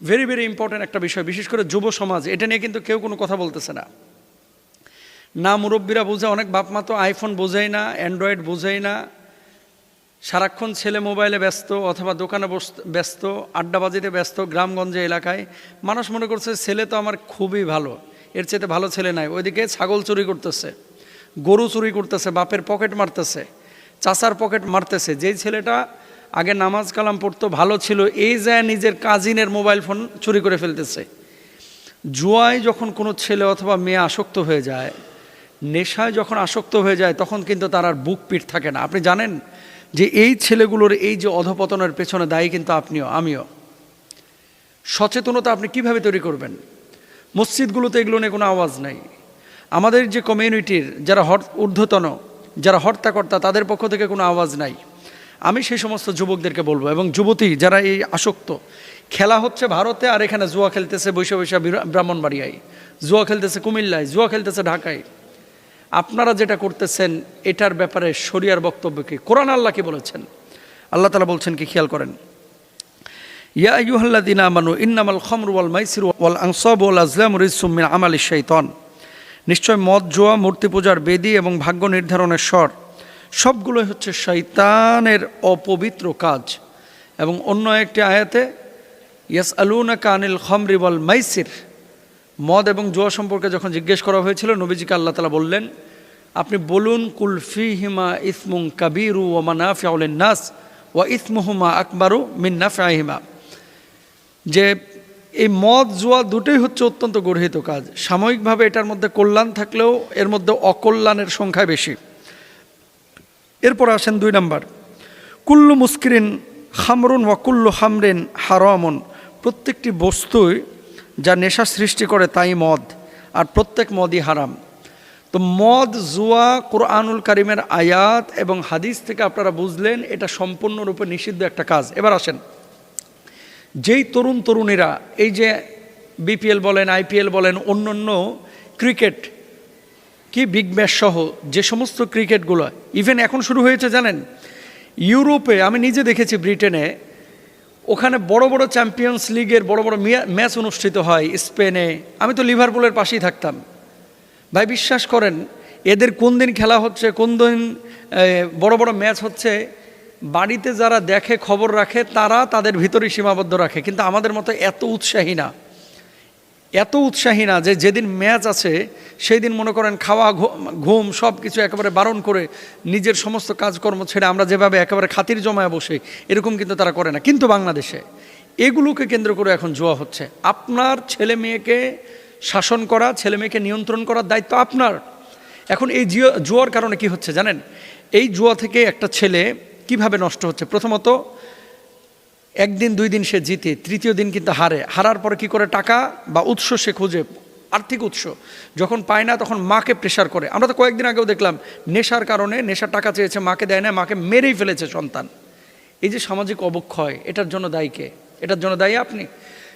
Very very important একটা বিষয়, বিশেষ করে যুব সমাজ। এটা নিয়ে কিন্তু কেউ কোনো কথা বলতেছে না, না মুরব্বীরা বোঝে, অনেক বাপ মা তো আইফোন বোঝেই না, অ্যান্ড্রয়েড বোঝেই না, সারাক্ষণ ছেলে মোবাইলে ব্যস্ত অথবা দোকানে ব্যস্ত, আড্ডাবাজিতে ব্যস্ত। গ্রামগঞ্জে এলাকায় মানুষ মনে করছে ছেলে তো আমার খুবই ভালো, এর চেয়ে ভালো ছেলে নাই। ওইদিকে ছাগল চুরি করতেছে, গরু চুরি করতেছে, বাপের পকেট মারতেছে, চাচার পকেট মারতেছে। যেই ছেলেটা আগে নামাজ কালাম পড়তো, ভালো ছিল, এই যায় নিজের কাজিনের মোবাইল ফোন চুরি করে ফেলতেছে। জুয়ায় যখন কোনো ছেলে অথবা মেয়ে আসক্ত হয়ে যায়, নেশায় যখন আসক্ত হয়ে যায়, তখন কিন্তু তার আর বুক পিঠ থাকে না। আপনি জানেন যে এই ছেলেগুলোর এই যে অধপতনের পেছনে দায়ী কিন্তু আপনিও আমিও। সচেতনতা আপনি কিভাবে তৈরি করবেন? মসজিদগুলোতে এগুলো নিয়ে কোনো আওয়াজ নাই। আমাদের যে কমিউনিটির যারা ঊর্ধ্বতন, যারা হর্তাকর্তা, তাদের পক্ষ থেকে কোনো আওয়াজ নাই। আমি সেই সমস্ত যুবকদেরকে বলবো, এবং যুবতী যারা এই আসক্ত, খেলা হচ্ছে ভারতে আর এখানে জুয়া খেলতেছে বৈশা বৈশা ব্রাহ্মণবাড়িয়ায়, জুয়া খেলতেছে কুমিল্লায়, জুয়া খেলতেছে ঢাকায়। আপনারা যেটা করতেছেন এটার ব্যাপারে শরিয়ার বক্তব্য কি? কোরআন আল্লাহ কি বলেছেন? আল্লাহ তাআলা বলছেন কি, খেয়াল করেন, ইয়া আইয়ুহাল্লাযীনা আমানু ইন্নামাল খামরু ওয়াল মাইসিরু ওয়াল আনসাবু ওয়াল আজলামু রিজসুম মিন আমালিশ শাইতান। নিশ্চয় মদ, জুয়া, মূর্তি পূজার বেদী এবং ভাগ্য নির্ধারণের স্বর সবগুলোই হচ্ছে শয়তানের অপবিত্র কাজ। এবং অন্য একটি আয়াতে ইয়াসআলুনাকা আনিল খামরি ওয়াল মাইসির, মদ এবং জুয়া সম্পর্কে যখন জিজ্ঞেস করা হয়েছিল, নবীজিকে আল্লাহ তাআলা বললেন, আপনি বলুন, কুল ফীহিমা ইসমুন কাবীরু ওয়া মানাফিউ লিন-নাস ওয়া ইসমুহুমা আকবারু মিন নাফঈহিমা, যে এই মদ জুয়া দুটোই হচ্ছে অত্যন্ত গর্হিত কাজ। সাময়িকভাবে এটার মধ্যে কল্যাণ থাকলেও এর মধ্যে অকল্যাণের সংখ্যা বেশি। এরপর আসেন 2 নম্বর, কুল্লু মুস্কিরিন খামরুন ওয়া কুল্লু হামরিন হারামুন, প্রত্যেকটি বস্তুই যা নেশা সৃষ্টি করে তাই মদ, আর প্রত্যেক মদই হারাম। তো মদ, জুয়া কোরআনুল কারিমের আয়াত এবং হাদিস থেকে আপনারা বুঝলেন এটা সম্পূর্ণরূপে নিষিদ্ধ একটা কাজ। এবার আসেন, যেই তরুণ তরুণীরা এই যে বিপিএল বলেন, আইপিএল বলেন, অন্যান্য ক্রিকেট কি বিগ ম্যাচ সহ যে সমস্ত ক্রিকেটগুলো ইভেন এখন শুরু হয়েছে জানেন, ইউরোপে আমি নিজে দেখেছি, ব্রিটেনে, ওখানে বড় বড় চ্যাম্পিয়ন্স লিগের বড় বড় ম্যাচ অনুষ্ঠিত হয়। স্পেনে, আমি তো লিভারপুলের পাশেই থাকতাম ভাই, বিশ্বাস করেন এদের কোন দিন খেলা হচ্ছে, কোন দিন বড় বড় ম্যাচ হচ্ছে, বাড়িতে যারা দেখে, খবর রাখে, তারা তাদের ভিতরেই সীমাবদ্ধ রাখে। কিন্তু আমাদের মতো এত উৎসাহী না যে যেদিন ম্যাচ আছে সেই দিন মনে করেন খাওয়া ঘুম সব কিছু একেবারে বারণ করে নিজের সমস্ত কাজকর্ম ছেড়ে আমরা যেভাবে একেবারে খাতির জমায় বসে, এরকম কিন্তু তারা করে না। কিন্তু বাংলাদেশে এগুলোকে কেন্দ্র করে এখন জুয়া হচ্ছে। আপনার ছেলে মেয়েকে শাসন করা, ছেলে মেয়েকে নিয়ন্ত্রণ করার দায়িত্ব আপনার। এখন এই জুয়ার কারণে কি হচ্ছে জানেন? এই জুয়া থেকে একটা ছেলে কিভাবে নষ্ট হচ্ছে? প্রথমত, একদিন 2 দিন সে জিতে, তৃতীয় দিন কিন্তু হারার পরে কি করে, টাকা বা উৎস সে খুঁজে, আর্থিক উৎস যখন পায় না তখন মাকে প্রেশার করে। আমরা তো কয়েকদিন আগেও দেখলাম, নেশার কারণে, নেশার টাকা চেয়েছে, মাকে দেয় না, মাকে মেরেই ফেলেছে সন্তান। এই যে সামাজিক অবক্ষয়, এটার জন্য দায়ী কে? এটার জন্য দায়ী আপনি।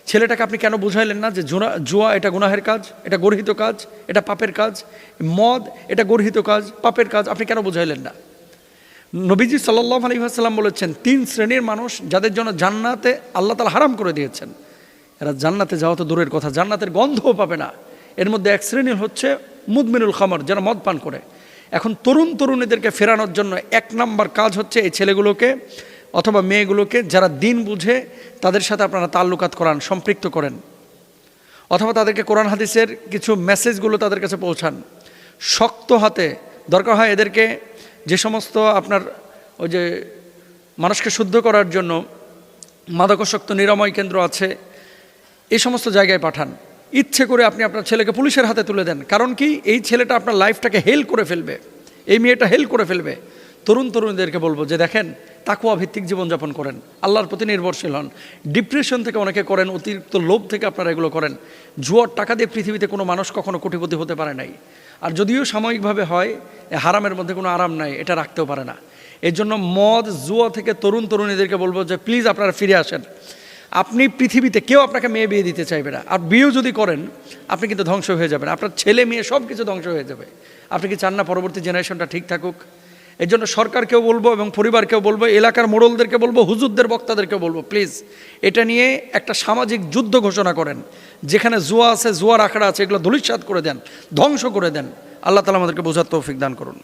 ছেলেটাকে আপনি কেন বুঝাইলেন না যে জুয়া এটা গুনাহের কাজ, এটা গর্হিত কাজ, এটা পাপের কাজ? মদ এটা গর্হিত কাজ, পাপের কাজ, আপনি কেন বুঝাইলেন না? নবীজি সাল্লাল্লাহু আলাইহি ওয়াসাল্লাম বলেছেন, 3 শ্রেণীর মানুষ যাদের জন্য জান্নাতে আল্লাহ তাআলা হারাম করে দিয়েছেন, এরা জান্নাতে যাওয়া তো দূরের কথা, জান্নাতের গন্ধও পাবে না। এর মধ্যে এক শ্রেণীর হচ্ছে মুদমিনুল খামর, যারা মদ পান করে। এখন তরুণ তরুণীদেরকে ফেরানোর জন্য 1 নম্বর কাজ হচ্ছে এই ছেলেগুলোকে অথবা মেয়েগুলোকে, যারা দিন বুঝে, তাদের সাথে আপনারা তাল্লুকাত করান, সম্পৃক্ত করেন, অথবা তাদেরকে কোরআন হাদিসের কিছু মেসেজগুলো তাদের কাছে পৌঁছান শক্ত হাতে। দরকার হয় এদেরকে যে সমস্ত আপনার ওই যে মানুষকে শুদ্ধ করার জন্য মাদকাসক্ত নিরাময় কেন্দ্র আছে, এই সমস্ত জায়গায় পাঠান। ইচ্ছে করে আপনি আপনার ছেলেকে পুলিশের হাতে তুলে দেন, কারণ কি, এই ছেলেটা আপনার লাইফটাকে হেল করে ফেলবে, এই মেয়েটা হেল করে ফেলবে। তরুণ তরুণীদেরকে বলবো যে দেখেন, তাকওয়া ভিত্তিক জীবনযাপন করেন, আল্লাহর প্রতি নির্ভরশীল হন। ডিপ্রেশন থেকে অনেকে করেন, অতিরিক্ত লোভ থেকে আপনারা এগুলো করেন। জুয়ার টাকা দিয়ে পৃথিবীতে কোনো মানুষ কখনো কোটিপতি হতে পারে নাই, আর যদিও সাময়িকভাবে হয়, হারামের মধ্যে কোনো আরাম নাই, এটা রাখতেও পারে না। এর জন্য মদ, জুয়া থেকে তরুণ তরুণীদেরকে বলবো যে প্লিজ আপনারা ফিরে আসেন। আপনি পৃথিবীতে কেউ আপনাকে মেয়ে বিয়ে দিতে চাইবে না, আর বিয়েও যদি করেন আপনি কিন্তু ধ্বংস হয়ে যাবেন, আপনার ছেলে মেয়ে সব কিছু ধ্বংস হয়ে যাবে। আপনি কি চান না পরবর্তী জেনারেশনটা ঠিক থাকুক? এর জন্য সরকারকেও বলবো এবং পরিবারকেও বলবো, এলাকার মোড়লদেরকে বলবো, হুজুরদের বক্তাদেরকে বলবো, প্লিজ এটা নিয়ে একটা সামাজিক যুদ্ধ ঘোষণা করেন। যেখানে জুয়া আছে, জুয়ার আখড়া আছে, এগুলো ধূলিসাৎ করে দেন, ধ্বংস করে দেন। আল্লাহ তাআলা আমাদেরকে বোঝার তৌফিক দান করুন।